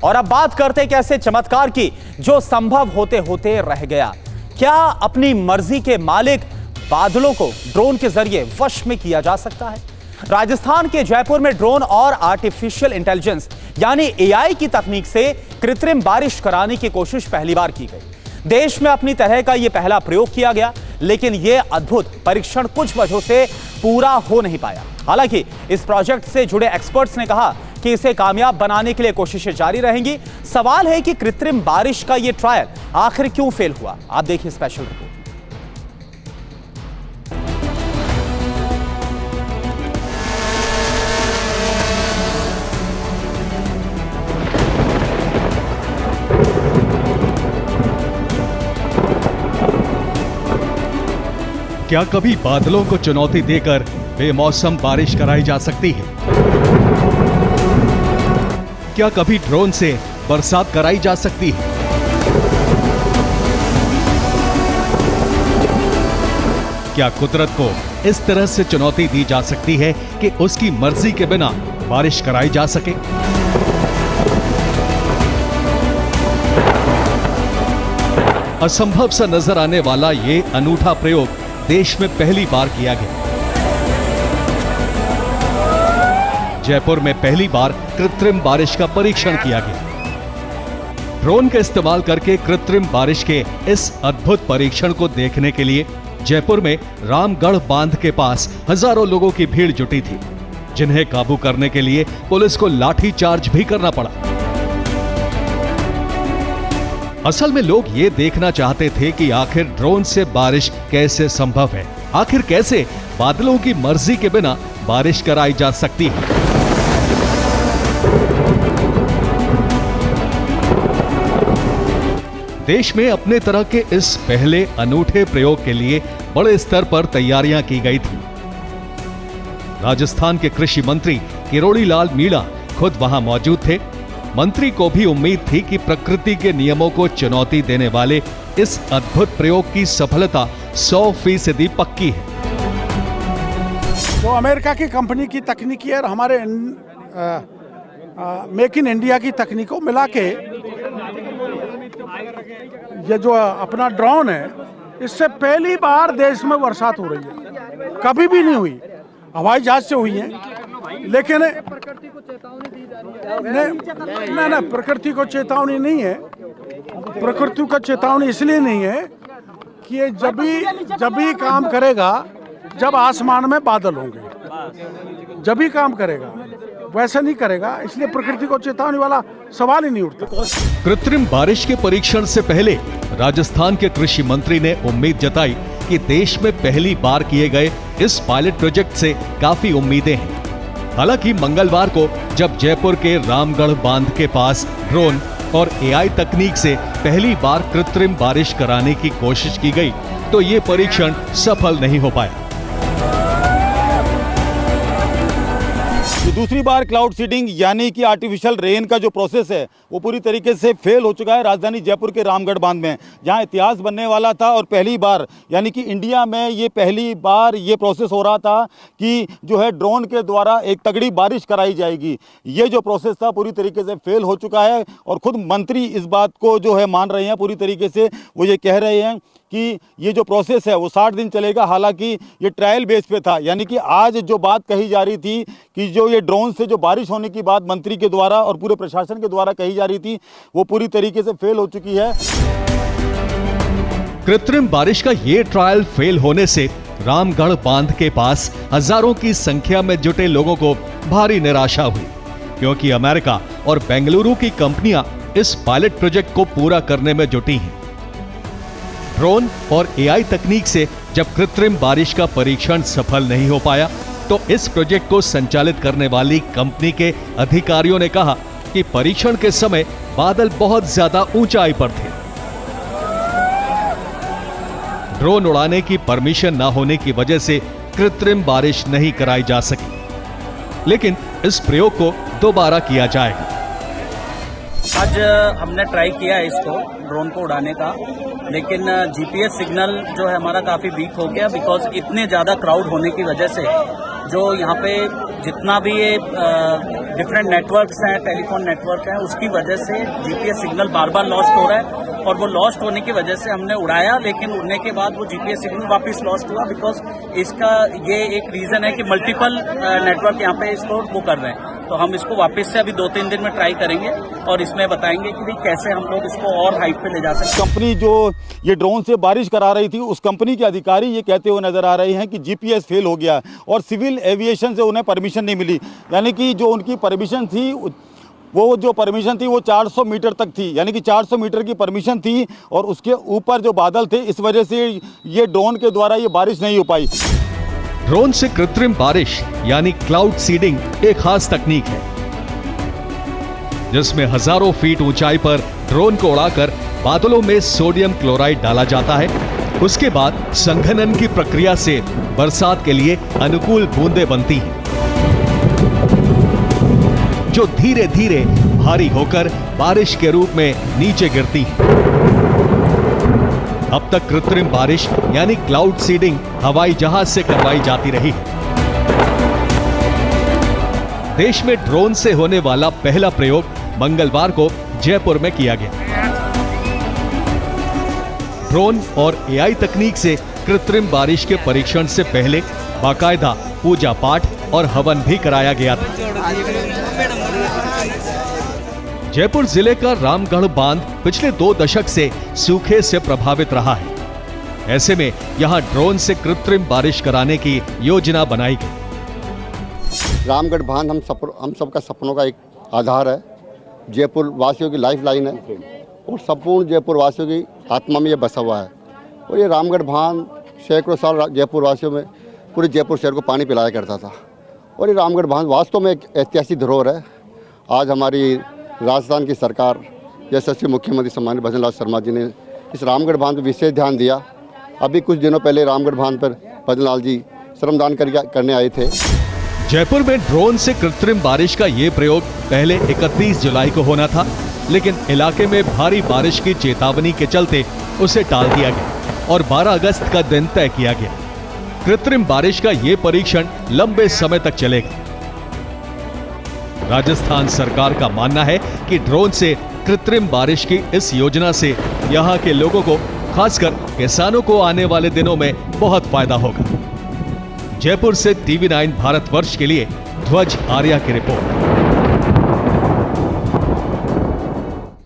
और अब बात करते एक ऐसे चमत्कार की जो संभव होते होते रह गया। क्या अपनी मर्जी के मालिक बादलों को ड्रोन के जरिए वश में किया जा सकता है? राजस्थान के जयपुर में ड्रोन और आर्टिफिशियल इंटेलिजेंस यानी एआई की तकनीक से कृत्रिम बारिश कराने की कोशिश पहली बार की गई। देश में अपनी तरह का यह पहला प्रयोग किया गया, लेकिन यह अद्भुत परीक्षण कुछ वजहों से पूरा हो नहीं पाया। हालांकि इस प्रोजेक्ट से जुड़े एक्सपर्ट्स ने कहा कि इसे कामयाब बनाने के लिए कोशिशें जारी रहेंगी। सवाल है कि कृत्रिम बारिश का यह ट्रायल आखिर क्यों फेल हुआ? आप देखिए स्पेशल रिपोर्ट। क्या कभी बादलों को चुनौती देकर बेमौसम बारिश कराई जा सकती है? क्या कभी ड्रोन से बरसात कराई जा सकती है? क्या कुदरत को इस तरह से चुनौती दी जा सकती है कि उसकी मर्जी के बिना बारिश कराई जा सके? असंभव सा नजर आने वाला ये अनूठा प्रयोग देश में पहली बार किया गया। जयपुर में पहली बार कृत्रिम बारिश का परीक्षण किया गया। ड्रोन का इस्तेमाल करके कृत्रिम बारिश के इस अद्भुत परीक्षण को देखने के लिए जयपुर में रामगढ़ बांध के पास हजारों लोगों की भीड़ जुटी थी, जिन्हें काबू करने के लिए पुलिस को लाठी चार्ज भी करना पड़ा। असल में लोग ये देखना चाहते थे कि आखिर ड्रोन से बारिश कैसे संभव है, आखिर कैसे बादलों की मर्जी के बिना बारिश कराई जा सकती है। देश में अपने तरह के इस पहले अनूठे प्रयोग के लिए बड़े स्तर पर तैयारियां की गई थी। राजस्थान के कृषि मंत्री किरोड़ी लाल मीणा खुद वहां मौजूद थे। मंत्री को भी उम्मीद थी कि प्रकृति के नियमों को चुनौती देने वाले इस अद्भुत प्रयोग की सफलता 100% पक्की है। तो अमेरिका की कंपनी की तकनीकी और हमारे मेक इन इंडिया की तकनीकों मिला के ये जो अपना ड्रोन है, इससे पहली बार देश में बरसात हो रही है। कभी भी नहीं हुई, हवाई जहाज से हुई है, लेकिन नहीं, प्रकृति को चेतावनी नहीं है। प्रकृति को चेतावनी इसलिए नहीं है कि ये जब भी काम करेगा जब आसमान में बादल होंगे, जब भी काम करेगा, वैसा नहीं करेगा। इसलिए प्रकृति को चेतावनी वाला सवाल ही नहीं उठता। कृत्रिम बारिश के परीक्षण से पहले राजस्थान के कृषि मंत्री ने उम्मीद जताई कि देश में पहली बार किए गए इस पायलट प्रोजेक्ट से काफी उम्मीदें हैं। हालांकि मंगलवार को जब जयपुर के रामगढ़ बांध के पास ड्रोन और एआई तकनीक से पहली बार कृत्रिम बारिश कराने की कोशिश की गई, तो ये परीक्षण सफल नहीं हो पाया। दूसरी बार क्लाउड सीडिंग यानी कि आर्टिफिशियल रेन का जो प्रोसेस है वो पूरी तरीके से फेल हो चुका है राजधानी जयपुर के रामगढ़ बांध में, जहां इतिहास बनने वाला था। और पहली बार यानी कि इंडिया में ये पहली बार ये प्रोसेस हो रहा था कि जो है ड्रोन के द्वारा एक तगड़ी बारिश कराई जाएगी। ये जो प्रोसेस था पूरी तरीके से फेल हो चुका है और खुद मंत्री इस बात को जो है मान रहे हैं पूरी तरीके से। वो ये कह रहे हैं कि ये जो प्रोसेस है वो 60 दिन चलेगा। हालांकि ये ट्रायल बेस पे था, यानी कि आज जो बात कही जा रही थी कि जो ये ड्रोन से जो बारिश होने की बात मंत्री के द्वारा और पूरे प्रशासन के द्वारा कही जा रही थी, वो पूरी तरीके से फेल हो चुकी है। कृत्रिम बारिश का ये ट्रायल फेल होने से रामगढ़ बांध के पास हजारों की संख्या में जुटे लोगों को भारी निराशा हुई, क्योंकि अमेरिका और बेंगलुरु की कंपनियां इस पायलट प्रोजेक्ट को पूरा करने में जुटी हैं। ड्रोन और एआई तकनीक से जब कृत्रिम बारिश का परीक्षण सफल नहीं हो पाया, तो इस प्रोजेक्ट को संचालित करने वाली कंपनी के अधिकारियों ने कहा कि परीक्षण के समय बादल बहुत ज्यादा ऊंचाई पर थे। ड्रोन उड़ाने की परमिशन न होने की वजह से कृत्रिम बारिश नहीं कराई जा सकी, लेकिन इस प्रयोग को दोबारा किया जाएगा। आज हमने ट्राई किया है इसको ड्रोन को उड़ाने का, लेकिन जीपीएस सिग्नल जो है हमारा काफी वीक हो गया, बिकॉज इतने ज्यादा क्राउड होने की वजह से जो यहाँ पे जितना भी ये डिफरेंट नेटवर्क्स हैं, टेलीफोन नेटवर्क हैं, उसकी वजह से जीपीएस सिग्नल बार बार लॉस्ट हो रहा है और वो लॉस्ट होने की वजह से हमने उड़ाया, लेकिन उड़ने के बाद वो जीपीएस सिग्नल वापस लॉस्ट हुआ। बिकॉज इसका ये एक रीजन है कि मल्टीपल नेटवर्क यहाँ पे इसको वो कर रहे हैं, तो हम इसको वापस से अभी 2-3 दिन में ट्राई करेंगे और इसमें बताएंगे कि भाई कैसे हम लोग इसको और हाइट पे ले जा सकते हैं। कंपनी जो ये ड्रोन से बारिश करा रही थी, उस कंपनी के अधिकारी ये कहते हुए नजर आ रहे हैं कि जीपीएस फेल हो गया और सिविल एविएशन से उन्हें परमिशन नहीं मिली। यानी कि जो उनकी परमिशन थी, वो जो परमिशन थी वो 400 मीटर तक थी, यानी कि 400 मीटर की परमिशन थी और उसके ऊपर जो बादल थे, इस वजह से ये ड्रोन के द्वारा ये बारिश नहीं हो पाई। ड्रोन से कृत्रिम बारिश यानी क्लाउड सीडिंग एक खास तकनीक है, जिसमें हजारों फीट ऊंचाई पर ड्रोन को उड़ाकर बादलों में सोडियम क्लोराइड डाला जाता है। उसके बाद संघनन की प्रक्रिया से बरसात के लिए अनुकूल बूंदें बनती हैं, जो धीरे धीरे भारी होकर बारिश के रूप में नीचे गिरती है। अब तक कृत्रिम बारिश यानी क्लाउड सीडिंग हवाई जहाज से करवाई जाती रही है। देश में ड्रोन से होने वाला पहला प्रयोग मंगलवार को जयपुर में किया गया। ड्रोन और एआई तकनीक से कृत्रिम बारिश के परीक्षण से पहले बाकायदा पूजा पाठ और हवन भी कराया गया था। जयपुर जिले का रामगढ़ बांध पिछले 2 दशक से सूखे से प्रभावित रहा है। ऐसे में यहां ड्रोन से कृत्रिम बारिश कराने की योजना बनाई गई। रामगढ़ बांध हम सबका सपनों का एक आधार है, जयपुर वासियों की लाइफ लाइन है और संपूर्ण जयपुर वासियों की आत्मा में ये बसा हुआ है। और ये रामगढ़ बांध सैकड़ों साल जयपुर वासियों में पूरे जयपुर शहर को पानी पिलाया करता था। और ये रामगढ़ बांध वास्तव में एक ऐतिहासिक धरोहर है। आज हमारी राजस्थान की सरकार, यशस्वी मुख्यमंत्री सम्मानित भजन लाल शर्मा जी ने इस रामगढ़ बांध पर विशेष ध्यान दिया। अभी कुछ दिनों पहले रामगढ़ बांध पर भजन लाल जी श्रमदान करने आए थे। जयपुर में ड्रोन से कृत्रिम बारिश का ये प्रयोग पहले 31 जुलाई को होना था, लेकिन इलाके में भारी बारिश की चेतावनी के चलते उसे टाल दिया गया और 12 अगस्त का दिन तय किया गया। कृत्रिम बारिश का ये परीक्षण लंबे समय तक चलेगा। राजस्थान सरकार का मानना है कि ड्रोन से कृत्रिम बारिश की इस योजना से यहां के लोगों को, खासकर किसानों को आने वाले दिनों में बहुत फायदा होगा। जयपुर से TV9 भारतवर्ष के लिए ध्वज आर्या की रिपोर्ट।